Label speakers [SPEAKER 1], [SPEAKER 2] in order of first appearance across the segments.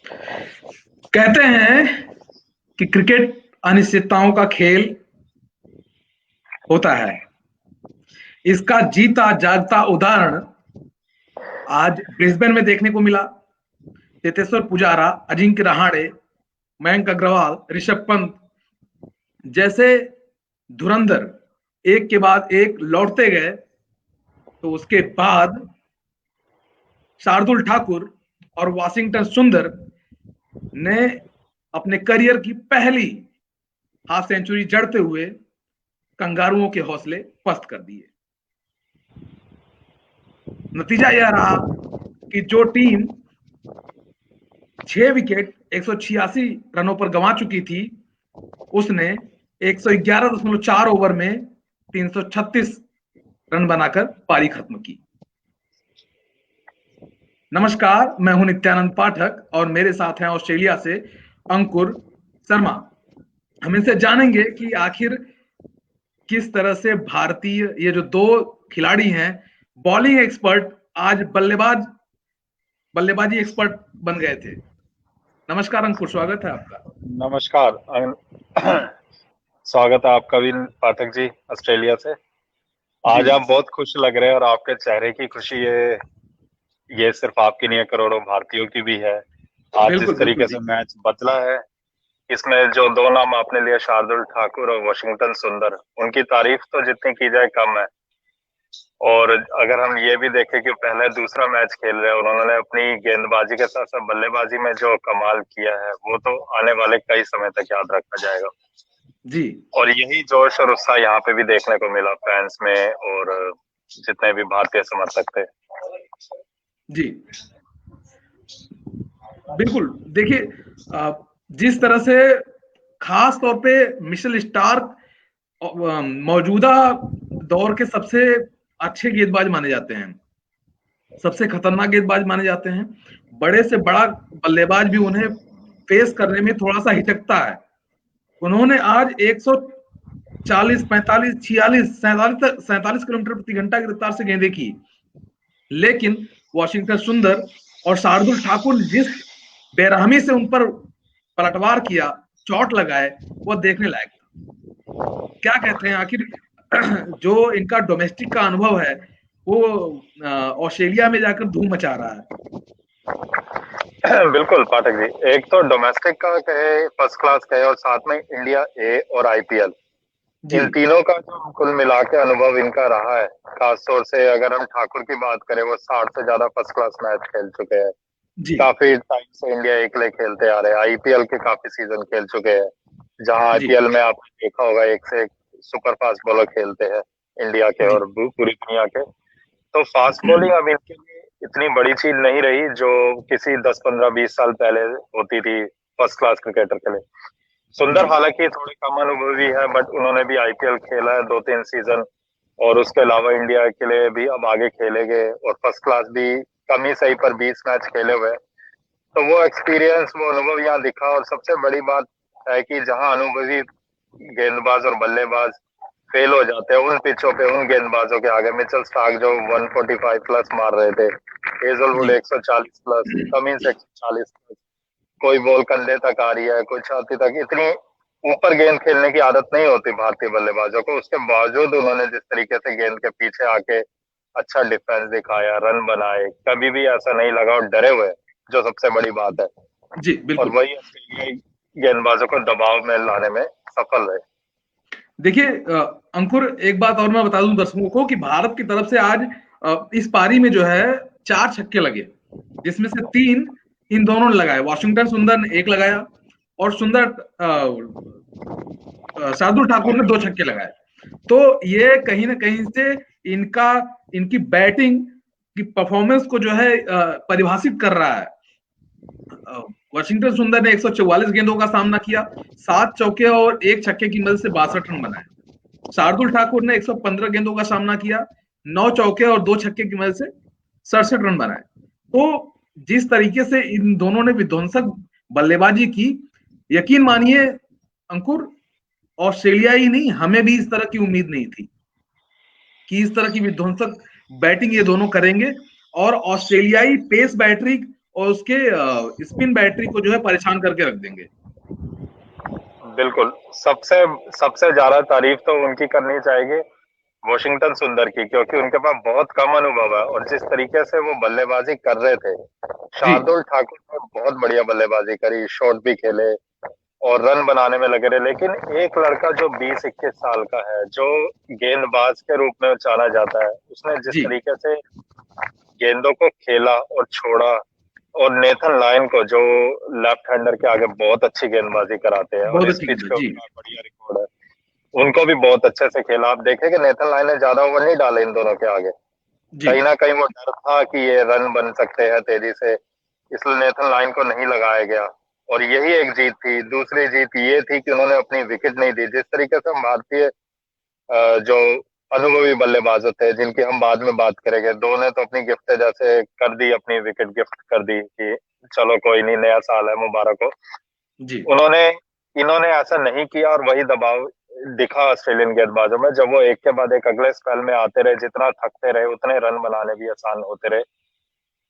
[SPEAKER 1] कहते हैं कि क्रिकेट अनिश्चितताओं का खेल होता है। इसका जीता जागता उदाहरण आज ब्रिस्बेन में देखने को मिला। चेतेश्वर पुजारा, अजिंक्य रहाणे, मयंक अग्रवाल, ऋषभ पंत जैसे धुरंधर एक के बाद एक लौटते गए, तो उसके बाद शार्दुल ठाकुर और वाशिंगटन सुंदर ने अपने करियर की पहली हाफ सेंचुरी जड़ते हुए कंगारुओं के हौसले पस्त कर दिए। नतीजा यह रहा कि जो टीम 6 विकेट 186 रनों पर गंवा चुकी थी, उसने 111.4 ओवर में 336 रन बनाकर पारी खत्म की। नमस्कार, मैं हूं नित्यानंद पाठक और मेरे साथ हैं ऑस्ट्रेलिया से अंकुर शर्मा। हम इनसे जानेंगे कि आखिर किस तरह से भारतीय ये जो दो खिलाड़ी हैं, बॉलिंग एक्सपर्ट आज बल्लेबाजी एक्सपर्ट बन गए थे। नमस्कार अंकुर, स्वागत है आपका।
[SPEAKER 2] नमस्कार स्वागत है आपका भी पाठक जी, ऑस्ट्रेलिया से। आज आप बहुत खुश लग रहे हैं और आपके चेहरे की खुशी ये सिर्फ आपकी नहीं है, करोड़ों भारतीयों की भी है। आज जिस तरीके से मैच बदला है, इसमें जो दो नाम आपने लिए, शार्दुल ठाकुर और वाशिंगटन सुंदर, उनकी तारीफ तो जितनी की जाए कम है। और अगर हम ये भी देखें कि पहले दूसरा मैच खेल रहे हैं और उन्होंने अपनी गेंदबाजी के साथ साथ बल्लेबाजी में जो कमाल किया है, वो तो आने वाले कई समय तक याद रखा जाएगा
[SPEAKER 1] जी।
[SPEAKER 2] और यही जोश और उत्साह यहाँ पे भी देखने को मिला फैंस में और जितने भी भारतीय समर्थक थे।
[SPEAKER 1] जी बिल्कुल। देखिए, जिस तरह से खास तौर पे मिशेल स्टार्क मौजूदा दौर के सबसे अच्छे गेंदबाज माने जाते हैं, सबसे खतरनाक गेंदबाज माने जाते हैं। बड़े से बड़ा बल्लेबाज भी उन्हें फेस करने में थोड़ा सा हिचकता है। उन्होंने आज 140, 45, 46, 47 किलोमीटर प्रति घंटा की रफ्तार से गेंदें की, लेकिन वाशिंगटन सुंदर और शार्दुल ठाकुर ने जिस बेरहमी से उन पर पलटवार किया, चोट लगाए, वो देखने लायक था। क्या कहते हैं, आखिर जो इनका डोमेस्टिक का अनुभव है वो ऑस्ट्रेलिया में जाकर धूम मचा रहा
[SPEAKER 2] है। बिल्कुल पाठक जी, एक तो डोमेस्टिक का कहे, फर्स्ट क्लास कहे, और साथ में इंडिया ए और आईपीएल, इन तीनों का जो कुल मिला के अनुभव इनका रहा है। खासतौर से अगर हम ठाकुर की बात करें, वो 60 से ज्यादा फर्स्ट क्लास मैच खेल चुके हैं। काफी टाइम से इंडिया एक लिए खेलते आ रहे हैं, आईपीएल के काफी सीजन खेल चुके हैं, जहां आईपीएल में आपने देखा होगा एक से एक सुपर फास्ट बॉलर खेलते हैं इंडिया के और पूरी दुनिया के। तो फास्ट बॉलिंग अब इनके लिए इतनी बड़ी चीज नहीं रही जो किसी 10, 15, 20 साल पहले होती थी फर्स्ट क्लास क्रिकेटर के लिए। सुंदर हालांकि थोड़े कम अनुभवी है, बट उन्होंने भी आईपीएल खेला है 2-3 सीजन, और उसके अलावा इंडिया के लिए भी अब आगे खेलेंगे, और फर्स्ट क्लास भी कम ही सही पर 20 मैच खेले हुए। तो वो एक्सपीरियंस, वो अनुभव यहाँ दिखा। और सबसे बड़ी बात है कि जहां अनुभवी गेंदबाज और बल्लेबाज फेल हो जाते हैं उन पिचों पे, उन गेंदबाजों के आगे, मिचेल स्टार्क जो 145 प्लस मार रहे थे, हेजलवुड 140 प्लस, कमिंस 140 प्लस, कोई बॉल कंधे तक आ रही है, कोई छाती तक, इतनी ऊपर गेंद खेलने की आदत नहीं होती भारतीय बल्लेबाजों को। उसके बावजूद उन्होंने जिस तरीके से गेंद के पीछे आके अच्छा डिफेंस दिखाया, रन बनाए, कभी भी ऐसा नहीं लगा और डरे हुए, जो सबसे बड़ी बात है।
[SPEAKER 1] जी बिल्कुल।
[SPEAKER 2] और वही ऑस्ट्रेलियाई गेंदबाजों को दबाव में लाने में सफल रहे।
[SPEAKER 1] देखिए अंकुर, एक बात और मैं बता दूं दर्शकों को कि भारत की तरफ से आज इस पारी में जो है 4 छक्के लगे, जिसमें से 3 इन दोनों ने लगाए। वाशिंगटन सुंदर ने 1 लगाया और शार्दुल ठाकुर ने 2 छक्के लगाए। तो ये कहीं ना कहीं से इनकी बैटिंग की परफॉर्मेंस को जो है परिभाषित कर रहा है। वाशिंगटन सुंदर ने 144 गेंदों का सामना किया, 7 चौके और 1 छक्के की मदद से 62 रन बनाए। शार्दुल ठाकुर ने 115 गेंदों का सामना किया, 9 चौके और 2 छक्के की मदद से 67 रन बनाए। तो जिस तरीके से इन दोनों ने विध्वंसक बल्लेबाजी की, यकीन मानिए अंकुर, ऑस्ट्रेलिया ही नहीं, हमें भी इस तरह की उम्मीद नहीं थी कि इस तरह की विध्वंसक बैटिंग ये दोनों करेंगे। और ऑस्ट्रेलियाई पेस बैटरी और उसके स्पिन बैटरी को जो है परेशान करके रख देंगे।
[SPEAKER 2] बिल्कुल। सबसे सबसे ज्यादा तारीफ तो उनकी करनी चाहिए वॉशिंगटन सुंदर की, क्योंकि उनके पास बहुत कम अनुभव है और जिस तरीके से वो बल्लेबाजी कर रहे थे,
[SPEAKER 1] जी
[SPEAKER 2] शार्दुल ठाकुर ने बहुत बढ़िया बल्लेबाजी करी, शॉट भी खेले और रन बनाने में लगे रहे। लेकिन एक लड़का जो 20-21 साल का है, जो गेंदबाज के रूप में जाना जाता है, उसने जिस
[SPEAKER 1] जी
[SPEAKER 2] तरीके से गेंदों को खेला और छोड़ा, और नेथन लायन को जो लेफ्ट हैंडर के आगे बहुत अच्छी गेंदबाजी कराते हैं और
[SPEAKER 1] बहुत
[SPEAKER 2] इस
[SPEAKER 1] अच्छी
[SPEAKER 2] पिच
[SPEAKER 1] गेंद है
[SPEAKER 2] पे
[SPEAKER 1] जी।
[SPEAKER 2] उनका बढ़िया रिकॉर्ड है, उनको भी बहुत अच्छे से खेला। आप देखें कि नेथन लायन ने ज्यादा ओवर नहीं डाले इन दोनों के आगे,
[SPEAKER 1] जी
[SPEAKER 2] कहीं ना कहीं वो डर था कि ये रन बन सकते हैं तेजी से, इसलिए नेथन लाइन को नहीं लगाया गया। और यही एक जीत थी। दूसरी जीत ये थी कि उन्होंने अपनी विकेट नहीं दी। जिस तरीके से हम भारतीय जो अनुभवी बल्लेबाज होते हैं, जिनकी हम बाद में बात करेंगे, दो ने तो अपनी गिफ्ट जैसे कर दी, अपनी विकेट गिफ्ट कर दी कि चलो कोई नहीं, नया साल है, मुबारक हो।
[SPEAKER 1] जी
[SPEAKER 2] उन्होंने इन्होंने ऐसा नहीं किया और वही दबाव दिखा ऑस्ट्रेलियन गेंदबाजों में, जब वो एक के बाद एक अगले स्पेल में आते रहे, जितना थकते रहे उतने रन बनाने भी आसान होते रहे।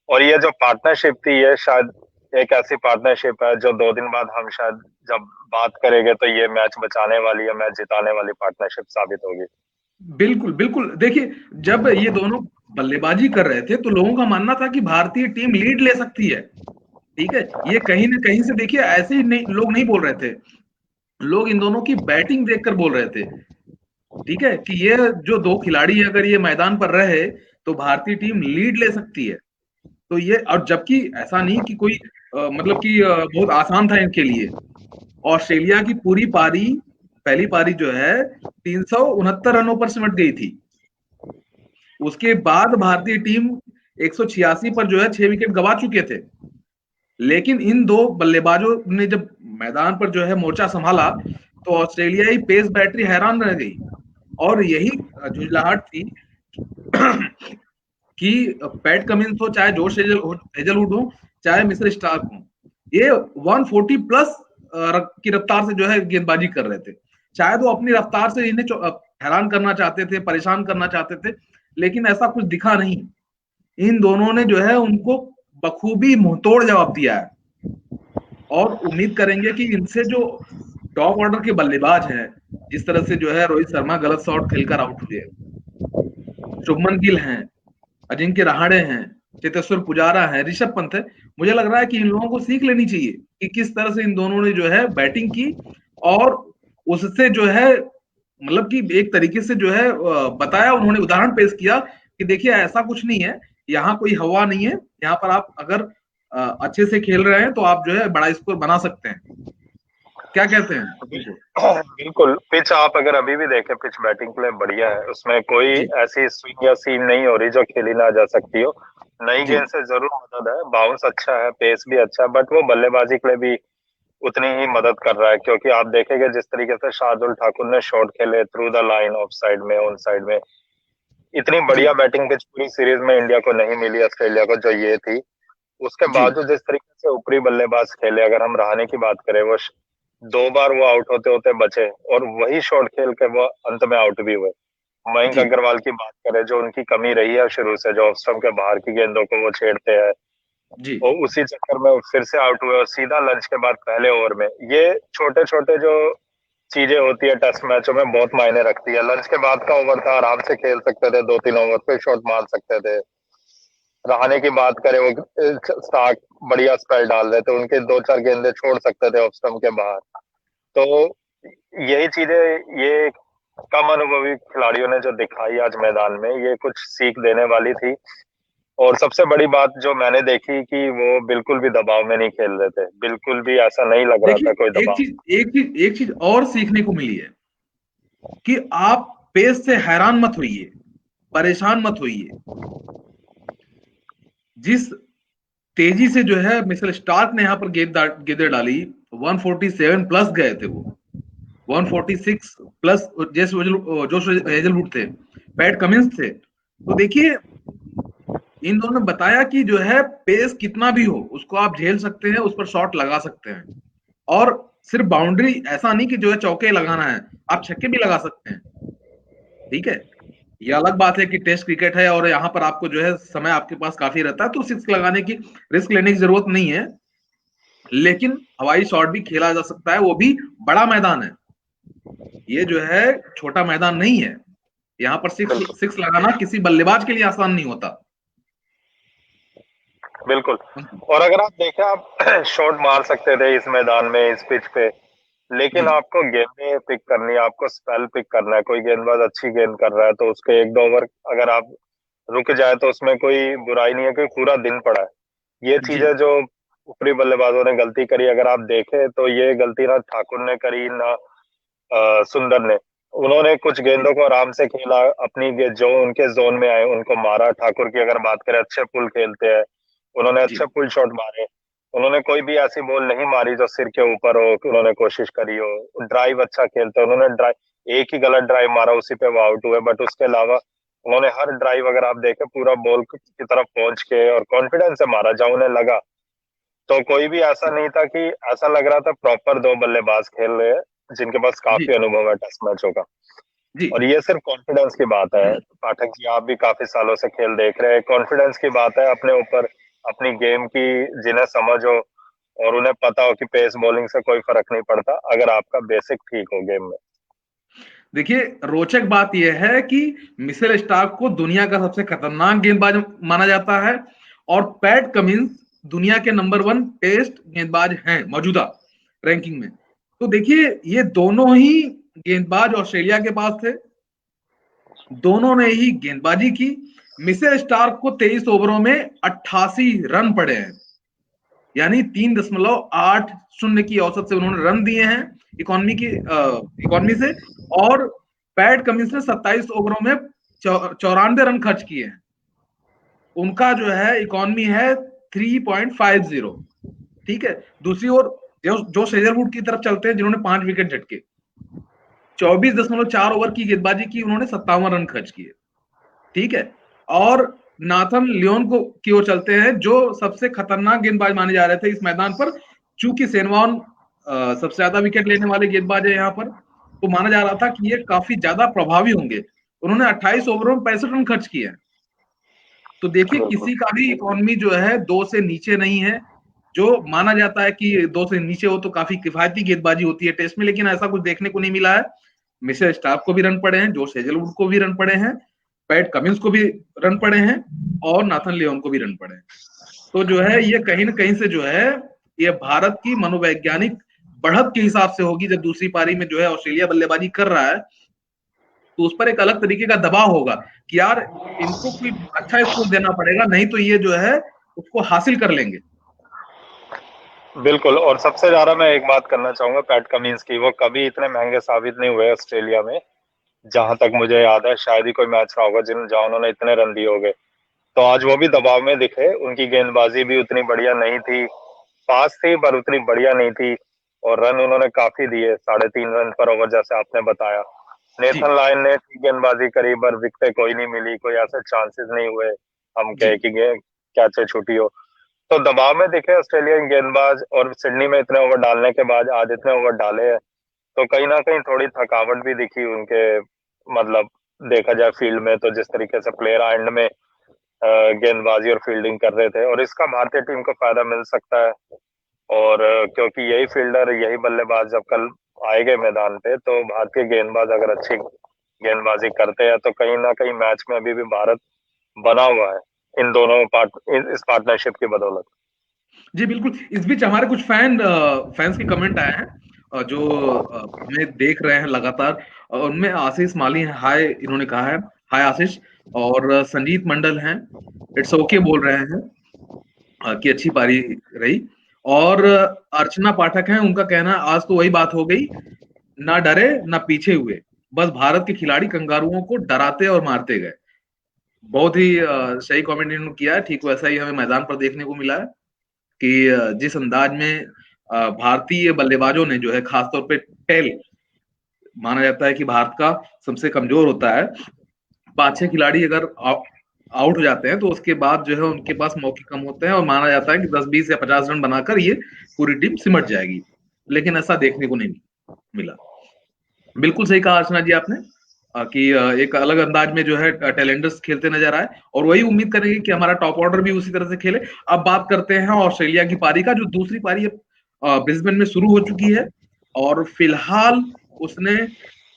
[SPEAKER 2] और ये जो पार्टनरशिप थी, ये शायद एक ऐसी पार्टनरशिप है जो 2 दिन बाद हम शायद जब बात करेंगे तो ये मैच बचाने वाली या मैच जिताने वाली पार्टनरशिप साबित होगी।
[SPEAKER 1] बिल्कुल बिल्कुल। देखिए, जब ये दोनों बल्लेबाजी कर रहे थे तो लोगों का मानना था कि भारतीय टीम लीड ले सकती है। ठीक है, ये कहीं ना कहीं से देखिए ऐसे ही नहीं, लोग नहीं बोल रहे थे, लोग इन दोनों की बैटिंग देखकर बोल रहे थे। ठीक है, कि ये जो दो खिलाड़ी अगर ये मैदान पर रहे तो भारतीय टीम लीड ले सकती है। तो ये, और जबकि ऐसा नहीं कि कोई मतलब कि बहुत आसान था इनके लिए। ऑस्ट्रेलिया की पूरी पारी, पहली पारी जो है 369 रनों पर सिमट गई थी। उसके बाद भारतीय टीम 186 पर जो है 6 विकेट गवा चुके थे। लेकिन इन दो बल्लेबाजों ने जब मैदान पर जो है मोर्चा संभाला तो ऑस्ट्रेलियाई पेस बैटरी हैरान रह गई। और यही झुंझलाहट थी कि पैट कमिंस हो, चाहे जोश हेजलवुड हो, चाहे मिचेल स्टार्क हो, ये 140 प्लस की रफ्तार से जो है गेंदबाजी कर रहे थे। शायद वो अपनी रफ्तार से इन्हें हैरान करना चाहते थे, परेशान करना चाहते थे, लेकिन ऐसा कुछ दिखा नहीं। इन दोनों ने जो है उनको बखूबी मुंहतोड़ जवाब दिया है। और उम्मीद करेंगे कि इनसे जो टॉप ऑर्डर के बल्लेबाज हैं, जिस तरह से जो है रोहित शर्मा गलत शॉट खेलकर आउट हुए, शुभमन गिल हैं, अजिंक्य रहाणे हैं, चेतेश्वर पुजारा है, ऋषभ पंत है, मुझे लग रहा है कि इन लोगों को सीख लेनी चाहिए कि किस तरह से इन दोनों ने जो है बैटिंग की। और उससे जो है मतलब कि एक तरीके से जो है बताया, उन्होंने उदाहरण पेश किया कि देखिए ऐसा कुछ नहीं है, यहाँ कोई हवा नहीं है, यहाँ पर आप अगर अच्छे से खेल रहे हैं तो आप जो है बड़ा स्कोर बना सकते हैं। क्या कहते हैं तुमको?
[SPEAKER 2] बिल्कुल। पिच आप अगर अभी भी देखें, पिच बैटिंग के लिए बढ़िया है, उसमें कोई
[SPEAKER 1] जी
[SPEAKER 2] ऐसी स्विंग या सीम नहीं हो रही जो खेली ना जा सकती हो। नई
[SPEAKER 1] जी
[SPEAKER 2] गेंद से जरूर मदद है, बाउंस अच्छा है, पेस भी अच्छा है, बट वो बल्लेबाजी के लिए भी उतनी ही मदद कर रहा है। क्योंकि आप देखेंगे जिस तरीके से शार्दुल ठाकुर ने शॉट खेले through the line, of side में, ऑन साइड में, इतनी
[SPEAKER 1] जी
[SPEAKER 2] बढ़िया बैटिंग पिच पूरी सीरीज में इंडिया को नहीं मिली, ऑस्ट्रेलिया को जो ये थी। उसके
[SPEAKER 1] जी
[SPEAKER 2] बावजूद जिस तरीके से ऊपरी बल्लेबाज खेले, अगर हम रहाणे की बात करें, वो 2 बार वो आउट होते होते बचे और वही शॉट खेल के वो अंत में आउट भी हुए। मयंक
[SPEAKER 1] जी
[SPEAKER 2] अग्रवाल की बात करें, जो उनकी कमी रही है शुरू से, जो ऑफ स्टंप के बाहर की गेंदों को वो छेड़ते हैं,
[SPEAKER 1] जी
[SPEAKER 2] और उसी चक्कर में वो फिर से आउट हुए और सीधा लंच के बाद पहले ओवर में। ये छोटे छोटे जो चीजें होती है टेस्ट मैचों में बहुत मायने रखती है। लंच के बाद का ओवर था, आराम से खेल सकते थे, 2-3 ओवर पे शॉट मार सकते थे। रहाणे की बात करें, वो स्टार्क बढ़िया स्पेल डाल रहे थे, उनके 2-4 गेंदे छोड़ सकते थे ऑफ स्टंप के बाहर। तो यही चीजें ये कम अनुभवी खिलाड़ियों ने जो दिखाई आज मैदान में, ये कुछ सीख देने वाली थी। और सबसे बड़ी बात जो मैंने देखी कि वो बिल्कुल भी दबाव में नहीं खेल रहे थे, बिल्कुल भी ऐसा नहीं लग रहा था कोई
[SPEAKER 1] देखिए,
[SPEAKER 2] दबाव।
[SPEAKER 1] एक चीज और सीखने को मिली है कि आप पेस से हैरान मत होइए, परेशान मत होइए। जिस तेजी से जो है मिचेल स्टार्क ने यहाँ पर गेंदें डाली, 147 प्लस गए थे वो, 146 प्लस जोश हेजलवुड थे, पैट कमिंस थे। तो देखिए, इन दोनों ने बताया कि जो है पेस कितना भी हो उसको आप झेल सकते हैं, उस पर शॉट लगा सकते हैं। और सिर्फ बाउंड्री ऐसा नहीं कि जो है चौके लगाना है, आप छक्के भी लगा सकते हैं। ठीक है, ये अलग बात है कि टेस्ट क्रिकेट है और यहाँ पर आपको जो है समय आपके पास काफी रहता है, तो सिक्स लगाने की रिस्क लेने की जरूरत नहीं है। लेकिन हवाई शॉट भी खेला जा सकता है, वो भी बड़ा मैदान है, ये जो है छोटा मैदान नहीं है। यहाँ पर सिक्स
[SPEAKER 2] बिल्कुल
[SPEAKER 1] सिक्स लगाना किसी बल्लेबाज के लिए आसान नहीं होता।
[SPEAKER 2] बिल्कुल। और अगर आप देखें, आप शॉट मार सकते थे इस मैदान में, इस पिच पे, लेकिन
[SPEAKER 1] जी
[SPEAKER 2] आपको गेंदें पिक करनी है, आपको स्पेल पिक करना है। कोई गेंदबाज अच्छी गेंद कर रहा है तो उसके एक दो ओवर अगर आप रुक जाए तो उसमें कोई बुराई नहीं है, क्योंकि पूरा दिन पड़ा है। ये
[SPEAKER 1] जी
[SPEAKER 2] चीजें जो ऊपरी बल्लेबाजों ने गलती करी, अगर आप देखें तो ये गलती ना ठाकुर ने करी ना सुंदर ने। उन्होंने कुछ
[SPEAKER 1] जी
[SPEAKER 2] गेंदों को आराम से खेला, अपनी जो उनके जोन में आए उनको मारा। ठाकुर की अगर बात करें, अच्छे पुल खेलते हैं, उन्होंने
[SPEAKER 1] जी
[SPEAKER 2] अच्छे पुल शॉट मारे। उन्होंने कोई भी ऐसी बॉल नहीं मारी जो सिर के ऊपर हो, कि उन्होंने कोशिश करी हो। ड्राइव अच्छा खेलते हैं, उन्होंने ड्राइव एक ही गलत ड्राइव मारा, उसी पे वो आउट हुए, बट उसके अलावा उन्होंने हर ड्राइव अगर आप देखें पूरा बॉल की तरफ पहुंच के और कॉन्फिडेंस से मारा जहां उन्हें लगा। तो कोई भी ऐसा नहीं था कि ऐसा लग रहा था प्रॉपर दो बल्लेबाज खेल रहे हैं जिनके पास
[SPEAKER 1] जी
[SPEAKER 2] काफी अनुभव है टेस्ट मैचों का।
[SPEAKER 1] जी
[SPEAKER 2] और ये सिर्फ कॉन्फिडेंस की बात है। पाठक जी, आप भी काफी सालों से खेल देख रहे हैं, कॉन्फिडेंस की बात है अपने ऊपर, अपनी गेम की, जिन्हें समझ हो और उन्हें पता हो कि पेस बॉलिंग से कोई फर्क नहीं पड़ता अगर आपका बेसिक ठीक हो गेम में।
[SPEAKER 1] देखिए, रोचक बात यह है कि मिशेल स्टार्क को दुनिया का सबसे खतरनाक गेंदबाज माना जाता है, और पैट कमिंस दुनिया के नंबर 1 टेस्ट गेंदबाज हैं मौजूदा रैंकिंग में। तो देखिए, ये दोनों ही गेंदबाज ऑस्ट्रेलिया के पास थे, दोनों ने ही गेंदबाजी की। मिशेल स्टार्क को 23 ओवरों में 88 रन पड़े हैं, यानी 3.80 की औसत से उन्होंने रन दिए हैं इकोनॉमी से। और पैट कमिंस ने 27 ओवरों में 94 रन खर्च किए हैं। उनका जो है इकोनॉमी है 3.50। ठीक है, दूसरी ओर जो शेजरवुड की तरफ चलते हैं, जिन्होंने 5 विकेट झटके, 24.4 ओवर की गेंदबाजी की, उन्होंने 57 रन खर्च किए। ठीक है, और नाथन लियोन को की ओर चलते हैं, जो सबसे खतरनाक गेंदबाज माने जा रहे थे इस मैदान पर। चूंकि सेनवान सबसे ज्यादा विकेट लेने वाले गेंदबाज है यहाँ पर, तो माना जा रहा था कि ये काफी ज्यादा प्रभावी होंगे। उन्होंने 28 ओवरों में 65 रन खर्च किए हैं। तो देखिए,
[SPEAKER 2] बिल्कुल
[SPEAKER 1] किसी का भी इकोनॉमी जो है 2 से नीचे नहीं है। जो माना जाता है कि 2 से नीचे हो तो काफी किफायती गेंदबाजी होती है टेस्ट में, लेकिन ऐसा कुछ देखने को नहीं मिला है। मिशेल स्टार्क को भी रन पड़े हैं, जोश हेजलवुड को भी रन पड़े हैं, पैट कमिंस को भी रन पड़े हैं, और नाथन लियोन को भी रन पड़े हैं। तो जो है ये कहीं ना कहीं से जो है, ये भारत की मनोवैज्ञानिक बढ़त के हिसाब से होगी। जब दूसरी पारी में जो है ऑस्ट्रेलिया बल्लेबाजी कर रहा है, तो उस पर एक अलग तरीके का दबाव होगा कि यार इनको कोई अच्छा स्कोर देना पड़ेगा, नहीं तो ये जो है उसको हासिल कर लेंगे।
[SPEAKER 2] बिल्कुल। और सबसे ज्यादा मैं एक बात करना चाहूंगा पैट कमिंस की, वो कभी इतने महंगे साबित नहीं हुए ऑस्ट्रेलिया में। जहां तक मुझे याद है, शायद ही कोई मैच रहा होगा जहां उन्होंने इतने रन दिए होंगे। तो आज वो भी दबाव में दिखे, उनकी गेंदबाजी भी उतनी बढ़िया नहीं थी, पास थी पर उतनी बढ़िया नहीं थी। और रन उन्होंने काफी दिए, 3.5 रन पर ओवर जैसे आपने बताया।
[SPEAKER 1] जी
[SPEAKER 2] नेथन लायन ने ठीक गेंदबाजी करी पर विकेटें कोई नहीं मिली, कोई ऐसे चांसेस नहीं हुए हम
[SPEAKER 1] जी
[SPEAKER 2] कहे कि कैचे छुट्टी हो। तो दबाव में दिखे ऑस्ट्रेलियन गेंदबाज, और सिडनी में इतने ओवर डालने के बाद आज इतने ओवर डाले हैं, तो कहीं ना कहीं थोड़ी थकावट भी दिखी उनके। मतलब देखा जाए फील्ड में तो जिस तरीके से प्लेयर एंड में गेंदबाजी और फील्डिंग कर रहे थे, और इसका भारतीय टीम को फायदा मिल सकता है। और क्योंकि यही फील्डर, यही बल्लेबाज जब कल आएंगे मैदान पे, तो भारतीय गेंदबाज अगर अच्छी गेंदबाजी करते हैं तो कहीं ना कहीं मैच में अभी भी भारत बना हुआ है, इन दोनों इस पार्टनरशिप की बदौलत।
[SPEAKER 1] जी बिल्कुल। इस बीच हमारे कुछ फैंस के कमेंट आए हैं, जो हमें देख रहे हैं लगातार। उनमें आशीष माली है, हाय इन्होंने कहा है, हाय आशीष। और संजीत मंडल हैं, इट्स ओके बोल रहे हैं कि अच्छी पारी रही। और अर्चना पाठक हैं, उनका कहना है आज तो वही बात हो गई, ना डरे ना पीछे हुए, बस भारत के खिलाड़ी कंगारुओं को डराते और मारते गए। बहुत ही सही कमेंट इन्होंने किया है। ठीक वैसा ही हमें मैदान पर देखने को मिला है कि जिस अंदाज में भारतीय बल्लेबाजों ने जो है, खासतौर पे टेल माना जाता है कि भारत का सबसे कमजोर होता है। 5-6 खिलाड़ी अगर आउट हो जाते हैं तो उसके बाद जो है उनके पास मौके कम होते हैं, और माना जाता है कि 10-20 या 50 रन बनाकर ये पूरी टीम सिमट जाएगी, लेकिन ऐसा देखने को नहीं मिला। बिल्कुल सही कहा अर्चना जी आपने। कि एक अलग अंदाज में जो है टेलेंडर्स खेलते नजर आए, और वही उम्मीद करेंगे कि हमारा टॉप ऑर्डर भी उसी तरह से खेले। अब बात करते हैं ऑस्ट्रेलिया की पारी का, जो दूसरी पारी ब्रिस्बेन में शुरू हो चुकी है, और फिलहाल उसने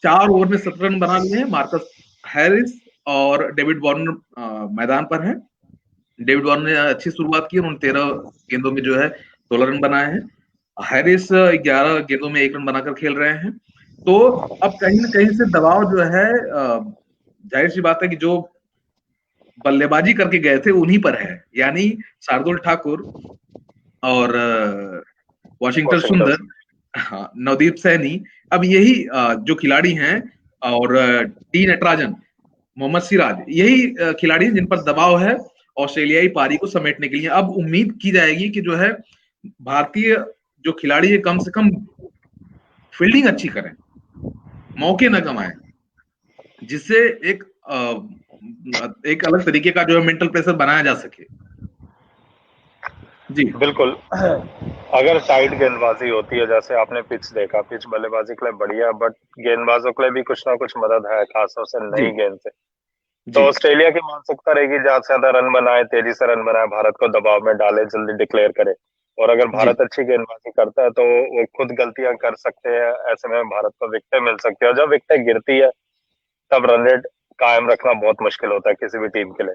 [SPEAKER 1] 4 ओवर में 17 रन बना लिए हैं। मार्कस हैरिस और डेविड वार्नर मैदान पर हैं। डेविड वार्नर ने अच्छी शुरुआत की, उन्होंने 13 गेंदों में जो है 16 रन बनाए हैं। हैरिस 11 गेंदों में 1 रन बनाकर खेल रहे हैं। तो अब कहीं ना कहीं से दबाव जो है, जाहिर सी बात है कि जो बल्लेबाजी करके गए थे उन्हीं पर है, यानी शार्दुल ठाकुर और वाशिंगटन
[SPEAKER 2] वॉशिंगटन।
[SPEAKER 1] सुंदर, हाँ, नवदीप सैनी। अब यही जो खिलाड़ी हैं, और टी नटराजन, मोहम्मद सिराज, यही खिलाड़ी हैं जिन पर दबाव है ऑस्ट्रेलियाई पारी को समेटने के लिए। अब उम्मीद की जाएगी कि जो है भारतीय जो खिलाड़ी है कम से कम फील्डिंग अच्छी करें, मौके न कमाएं, जिससे एक एक अलग तरीके का जो है मेंटल प्रेशर बनाया जा सके। जी
[SPEAKER 2] बिल्कुल। अगर टाइट गेंदबाजी होती है, जैसे आपने पिच देखा, पिच बल्लेबाजी के लिए बढ़िया, बट गेंदबाजों के लिए भी कुछ ना कुछ मदद है, खासतौर से
[SPEAKER 1] जी
[SPEAKER 2] नई गेंद से।
[SPEAKER 1] जी
[SPEAKER 2] तो ऑस्ट्रेलिया की मानसिकता रहेगी ज्यादा से ज्यादा रन बनाए, तेजी से रन बनाए, भारत को दबाव में डाले, जल्दी डिक्लेयर करे। और अगर
[SPEAKER 1] जी
[SPEAKER 2] भारत अच्छी गेंदबाजी करता है तो वो खुद गलतियां कर सकते हैं, ऐसे में भारत को विकेटें मिल सकती है, और जब विकेटें गिरती है तब रन रेट कायम रखना बहुत मुश्किल होता है किसी भी टीम के लिए।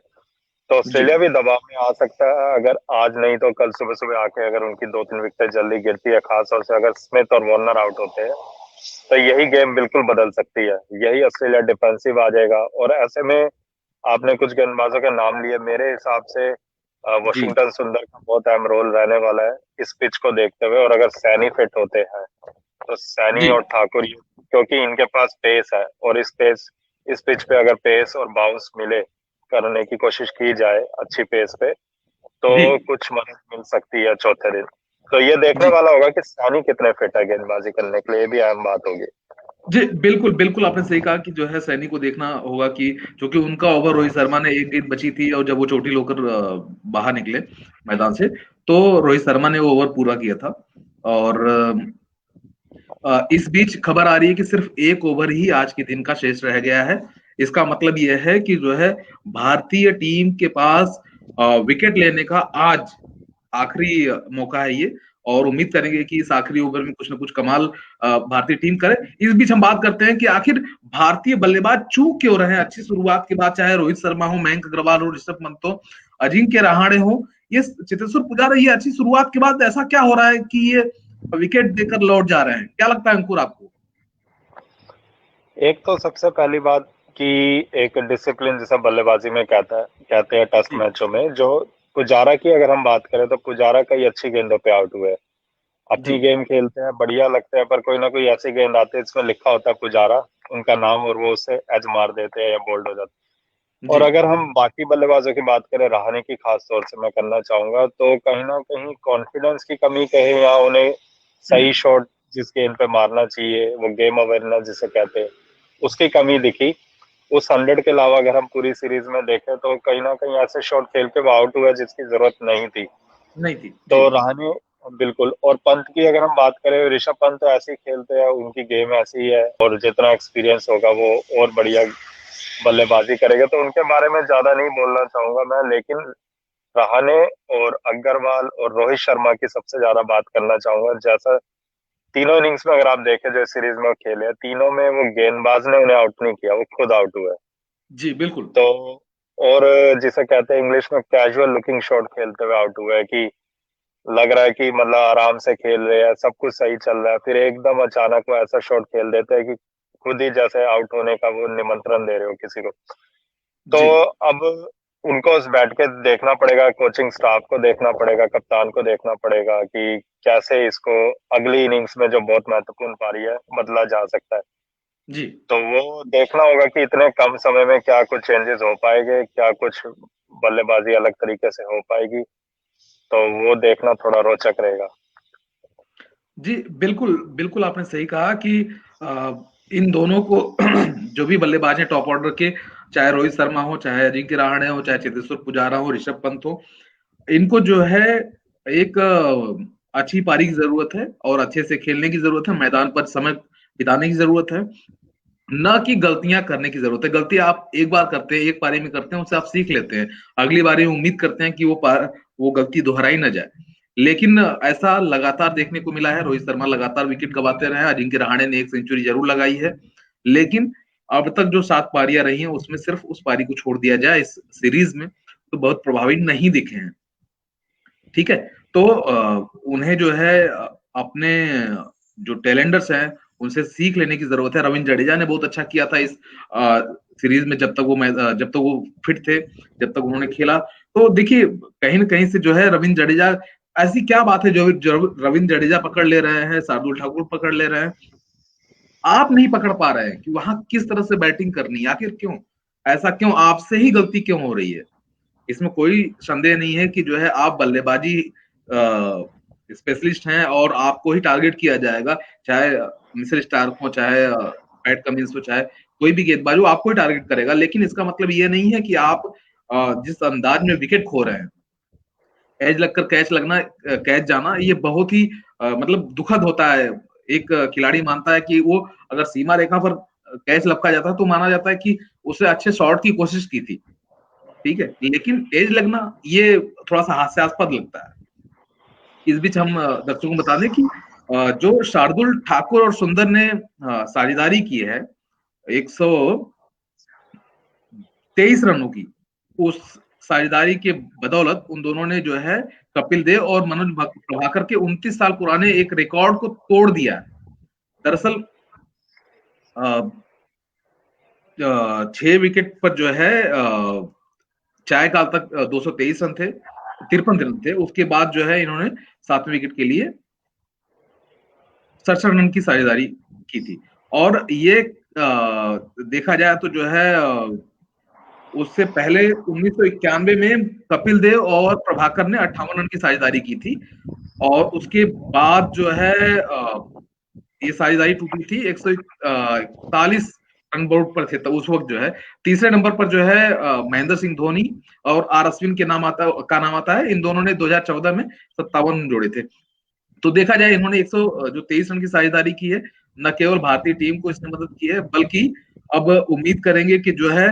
[SPEAKER 2] तो
[SPEAKER 1] जी
[SPEAKER 2] ऑस्ट्रेलिया भी दबाव में आ सकता है, अगर आज नहीं तो कल सुबह सुबह आके अगर उनकी 2-3 विकेटें जल्दी गिरती है, खासतौर से अगर स्मिथ और वार्नर आउट होते हैं, तो यही गेम बिल्कुल बदल सकती है। यही ऑस्ट्रेलिया डिफेंसिव आ जाएगा, और ऐसे में आपने कुछ गेंदबाजों के नाम लिए, मेरे हिसाब से
[SPEAKER 1] जी
[SPEAKER 2] वॉशिंगटन सुंदर का बहुत अहम रोल रहने वाला है इस पिच को देखते हुए। और अगर सैनी फिट होते हैं तो सैनी
[SPEAKER 1] जी
[SPEAKER 2] और ठाकुर, क्योंकि इनके पास पेस है, और इस पिच पे अगर पेस और बाउंस मिले, करने की कोशिश की जाए अच्छी पेस पे, तो
[SPEAKER 1] जी
[SPEAKER 2] कुछ मदद मिल सकती है चौथे दिन। तो ये देखने
[SPEAKER 1] जी
[SPEAKER 2] वाला होगा कि सैनी कितने फिट है गेंदबाजी करने के लिए, ये भी अहम बात होगी।
[SPEAKER 1] जी, बिल्कुल बिल्कुल, आपने सही कहा कि जो है सैनी को देखना होगा कि, क्योंकि उनका ओवर रोहित शर्मा ने एक गेंद बची थी, और जब वो चोटिल होकर बाहर निकले मैदान से, तो रोहित शर्मा ने वो ओवर पूरा किया था। और इस बीच खबर आ रही है कि सिर्फ एक ओवर ही आज के दिन का शेष रह गया है। इसका मतलब यह है कि जो है भारतीय टीम के पास विकेट लेने का आज आखिरी मौका है ये, और उम्मीद करेंगे कि इस आखिरी ओवर में कुछ ना कुछ कमाल भारतीय टीम करे। इस बीच हम बात करते हैं कि आखिर भारतीय बल्लेबाज चूक क्यों रहे हैं अच्छी शुरुआत के बाद, चाहे रोहित शर्मा हो, मयंक अग्रवाल हो, ऋषभ पंत हो, अजिंक्य रहाणे हो, ये चेतेश्वर पुजारा, ये अच्छी शुरुआत के बाद ऐसा क्या हो रहा है कि ये विकेट देकर लौट जा रहे हैं? क्या लगता है अंकुर आपको?
[SPEAKER 2] एक तो सबसे पहली बात कि एक डिसिप्लिन जैसा बल्लेबाजी में कहते हैं टेस्ट
[SPEAKER 1] जी
[SPEAKER 2] मैचों में, जो पुजारा की अगर हम बात करें तो पुजारा कई अच्छी गेंदों पे आउट हुए।
[SPEAKER 1] जी
[SPEAKER 2] अपनी गेम खेलते हैं, बढ़िया लगते हैं, पर कोई ना कोई ऐसी गेंद आती है जिसमें लिखा होता है पुजारा उनका नाम, और वो उसे एज मार देते हैं या बोल्ड हो जाते हैं। और
[SPEAKER 1] जी
[SPEAKER 2] अगर हम बाकी बल्लेबाजों की बात करें, रहाणे की खास तौर से मैं करना चाहूंगा, तो कहीं ना कहीं कॉन्फिडेंस की कमी कहे, या उन्हें सही शॉट जिस गेंद पे मारना चाहिए, वो गेम अवेयरनेस जिसे कहते हैं, उसकी कमी दिखी। उस 100 के अलावा अगर हम पूरी सीरीज में देखें तो कहीं ना कहीं ऐसे शॉट खेल के वो आउट हुआ जिसकी जरूरत नहीं थी।
[SPEAKER 1] नहीं थी। जी
[SPEAKER 2] तो रहाणे, बिल्कुल। और पंत की अगर हम बात करें, ऋषभ पंत तो ऐसे ही खेलते हैं, उनकी गेम ऐसी है, और जितना एक्सपीरियंस होगा वो और बढ़िया बल्लेबाजी करेगा, तो उनके बारे में ज्यादा नहीं बोलना चाहूंगा मैं। लेकिन रहाणे और अग्रवाल और रोहित शर्मा की सबसे ज्यादा बात करना चाहूंगा। जैसा तीनों इनिंग्स में अगर आप देखें जो सीरीज में वो खेले, तीनों में वो गेंदबाज ने उन्हें आउट नहीं किया, वो खुद आउट हुए।
[SPEAKER 1] जी बिल्कुल।
[SPEAKER 2] तो और जिसे कहते हैं इंग्लिश में कैजुअल लुकिंग शॉट खेलते हुए आउट हुए, कि लग रहा है कि मतलब आराम से खेल रहे हैं, सब कुछ सही चल रहा है, फिर एकदम अचानक वो ऐसा शॉट खेल देते हैं कि खुद ही जैसे आउट होने का वो निमंत्रण दे रहे हो किसी को। तो
[SPEAKER 1] जी
[SPEAKER 2] अब उनको उस बैठ के देखना पड़ेगा, कोचिंग स्टाफ को देखना पड़ेगा, कप्तान को देखना पड़ेगा कि कैसे इसको अगली इनिंग्स में जो बहुत महत्वपूर्ण पारी है बदला जा सकता है।
[SPEAKER 1] जी
[SPEAKER 2] तो वो देखना होगा कि इतने कम समय में क्या कुछ चेंजेस हो पाएंगे, क्या कुछ बल्लेबाजी अलग तरीके से हो पाएगी, तो वो देखना थोड़ा रोचक रहेगा।
[SPEAKER 1] जी बिल्कुल बिल्कुल, आपने सही कहा कि इन दोनों को जो भी बल्लेबाज हैं टॉप ऑर्डर के, चाहे रोहित शर्मा हो, चाहे अजिंक्य रहाणे हो, चाहे चेतेश्वर पुजारा हो, ऋषभ पंत हो, इनको जो है एक अच्छी पारी की जरूरत है, और अच्छे से खेलने की जरूरत है, मैदान पर समय बिताने की जरूरत है। न कि गलतियां करने की जरूरत है। गलती आप एक बार करते हैं, एक पारी में करते हैं, उससे आप सीख लेते हैं, अगली बारी में उम्मीद करते हैं कि वो गलती दोहराई ना जाए। लेकिन ऐसा लगातार देखने को मिला है, रोहित शर्मा लगातार विकेट गंवाते रहे, अजिंक्य रहाणे ने एक सेंचुरी जरूर लगाई है, लेकिन अब तक जो 7 पारियां रही हैं उसमें सिर्फ उस पारी को छोड़ दिया जाए इस सीरीज में तो बहुत प्रभावी नहीं दिखे हैं। ठीक है, तो उन्हें जो है अपने जो टैलेंडर्स हैं उनसे सीख लेने की जरूरत है। रविंद्र जडेजा ने बहुत अच्छा किया था इस सीरीज में, जब तक वो फिट थे, जब तक उन्होंने खेला। तो देखिए कहीं ना कहीं से जो है रविंद्र जडेजा, ऐसी क्या बात है जो रविंद्र जडेजा पकड़ ले रहे हैं, शार्दुल ठाकुर पकड़ ले रहे हैं, आप नहीं पकड़ पा रहे हैं कि वहां किस तरह से बैटिंग करनी है? आखिर क्यों ऐसा, क्यों आपसे ही गलती क्यों हो रही है? इसमें कोई संदेह नहीं है कि जो है आप बल्लेबाजी स्पेशलिस्ट हैं और आपको ही टारगेट किया जाएगा, चाहे मिचेल स्टार्क हो, चाहे पैट कमिंस हो, चाहे कोई भी गेंदबाज हो, आपको ही टारगेट करेगा। लेकिन इसका मतलब ये नहीं है कि आप जिस अंदाज में विकेट खो रहे हैं, एज लगकर कैच लगना, कैच जाना, ये बहुत ही मतलब दुखद होता है। एक खिलाड़ी मानता है कि वो अगर सीमा रेखा पर कैच लपका जाता है तो माना जाता है कि उसने अच्छे शॉट की कोशिश की थी, ठीक है, लेकिन एज लगना ये थोड़ा सा हास्यास्पद लगता है। इस बीच हम दर्शकों को बता दें कि जो शार्दुल ठाकुर और सुंदर ने साझेदारी की है 123 रनों की, उस साझेदारी के बदौलत उन दोनों ने जो है कपिल देव और मनोज प्रभाकर के 29 साल पुराने एक रिकॉर्ड को तोड़ दिया है। दरअसल 6 विकेट पर जो है चाय काल तक 223 रन थे, 53 रन थे। उसके बाद जो है इन्होंने 7वें विकेट के लिए 67 रन की साझेदारी की थी। और ये देखा जाए तो जो है उससे पहले 1991 में कपिल देव और प्रभाकर ने 58 रन की साझेदारी की थी, और उसके बाद जो है ये साझेदारी टूटी थी 141 रन बोर्ड पर थे। तो उस वक्त जो है तीसरे नंबर पर जो है महेंद्र सिंह धोनी और आर अश्विन के नाम आता है। इन दोनों ने 2014 में 57 रन जोड़े थे। तो देखा जाए इन्होंने 123 रन की साझेदारी की है, न केवल भारतीय टीम को इसने मदद की है, बल्कि अब उम्मीद करेंगे कि जो है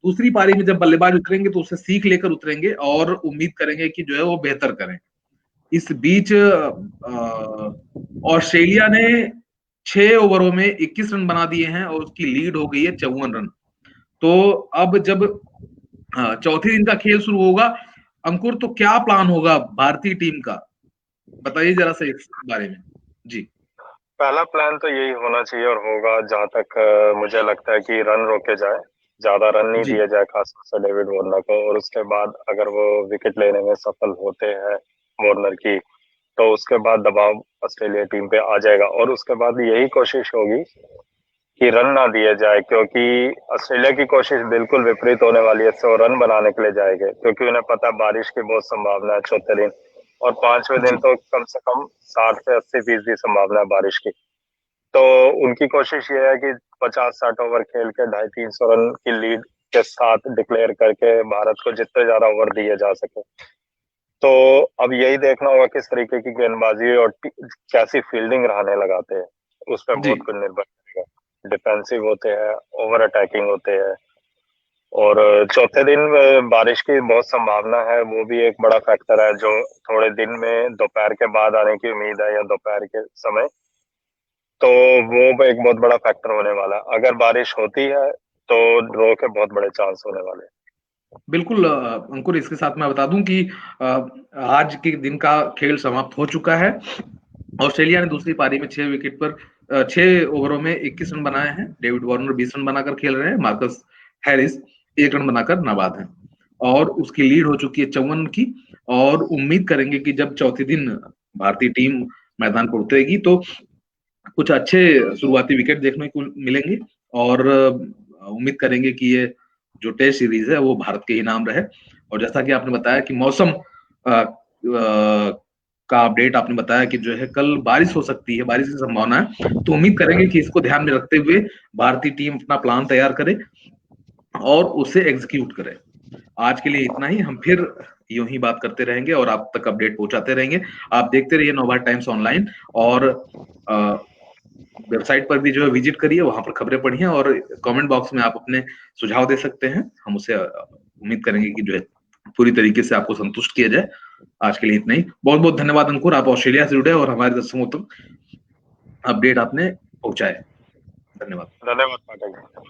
[SPEAKER 1] दूसरी पारी में जब बल्लेबाज उतरेंगे तो उससे सीख लेकर उतरेंगे और उम्मीद करेंगे कि जो है वो बेहतर करें। इस बीच ऑस्ट्रेलिया ने 6 ओवरों में 21 रन बना दिए हैं और उसकी लीड हो गई है 54 रन। तो अब जब चौथे दिन का खेल शुरू होगा, अंकुर, तो क्या प्लान होगा भारतीय टीम का, बताइए जरा सा इस बारे में। जी,
[SPEAKER 2] पहला प्लान तो यही होना चाहिए और होगा, जहां तक मुझे लगता है कि रन रोके जाए, ज्यादा रन नहीं
[SPEAKER 1] जी,
[SPEAKER 2] दिए जाए खासतौर से डेविड वार्नर को, और उसके बाद अगर वो विकेट लेने में सफल होते हैं वार्नर की, तो उसके बाद दबाव ऑस्ट्रेलिया टीम पे आ जाएगा। और उसके बाद यही कोशिश होगी कि रन ना दिए जाए, क्योंकि ऑस्ट्रेलिया की कोशिश बिल्कुल विपरीत होने वाली है। 100 रन बनाने के लिए जाएंगे, क्योंकि उन्हें पता है बारिश की बहुत संभावना है चौथे दिन, और पांचवें दिन
[SPEAKER 1] जी,
[SPEAKER 2] तो कम से कम 60 से 80% संभावना है बारिश की। तो उनकी कोशिश ये है कि 50-60 ओवर खेल के 250-300 रन की लीड के साथ डिक्लेयर करके भारत को जितने ज्यादा ओवर दिए जा सके। तो अब यही देखना होगा किस तरीके की गेंदबाजी और कैसी फील्डिंग रहने लगाते हैं, उस पर
[SPEAKER 1] जी,
[SPEAKER 2] बहुत कुछ निर्भर करेगा। डिफेंसिव होते हैं, ओवर अटैकिंग होते हैं, और चौथे दिन बारिश की बहुत संभावना है, वो भी एक बड़ा फैक्टर है जो थोड़े दिन में दोपहर के बाद आने की उम्मीद है, या दोपहर के समय। तो वो एक बहुत बड़ा फैक्टर होने वाला है। अगर बारिश होती है तो ड्रॉ के बहुत बड़े चांस होने वाले हैं।
[SPEAKER 1] बिल्कुल अंकुर, इसके साथ मैं बता दूं कि आज के दिन का खेल समाप्त हो चुका है। ऑस्ट्रेलिया ने दूसरी पारी में 6 विकेट पर 6 ओवरों में 21 रन बनाए हैं। डेविड वार्नर 20 रन बनाकर खेल रहे हैं, मार्कस हैरिस 1 रन बनाकर नाबाद है, और उसकी लीड हो चुकी है 54 की। और उम्मीद करेंगे कि जब चौथे दिन भारतीय टीम मैदान पर उतरेगी तो कुछ अच्छे शुरुआती विकेट देखने को मिलेंगे, और उम्मीद करेंगे कि ये जो टेस्ट सीरीज है वो भारत के ही नाम रहे। और जैसा कि आपने बताया कि मौसम का अपडेट आपने बताया कि जो है कल बारिश हो सकती है, बारिश की संभावना है, तो उम्मीद करेंगे कि इसको ध्यान में रखते हुए भारतीय टीम अपना प्लान तैयार करे और उसे एग्जीक्यूट करे। आज के लिए इतना ही, हम फिर यूं ही बात करते रहेंगे और आप तक अपडेट पहुंचाते रहेंगे। आप देखते रहिए नवभारत टाइम्स ऑनलाइन, और वेबसाइट पर भी जो है विजिट करिए, वहां पर खबरें पढ़िए और कमेंट बॉक्स में आप अपने सुझाव दे सकते हैं। हम उसे उम्मीद करेंगे कि जो है पूरी तरीके से आपको संतुष्ट किया जाए। आज के लिए इतना ही। बहुत बहुत धन्यवाद अंकुर, आप ऑस्ट्रेलिया से जुड़े और हमारे दर्शकों तक अपडेट आपने पहुंचाए। धन्यवाद।
[SPEAKER 2] धन्यवाद पाठक।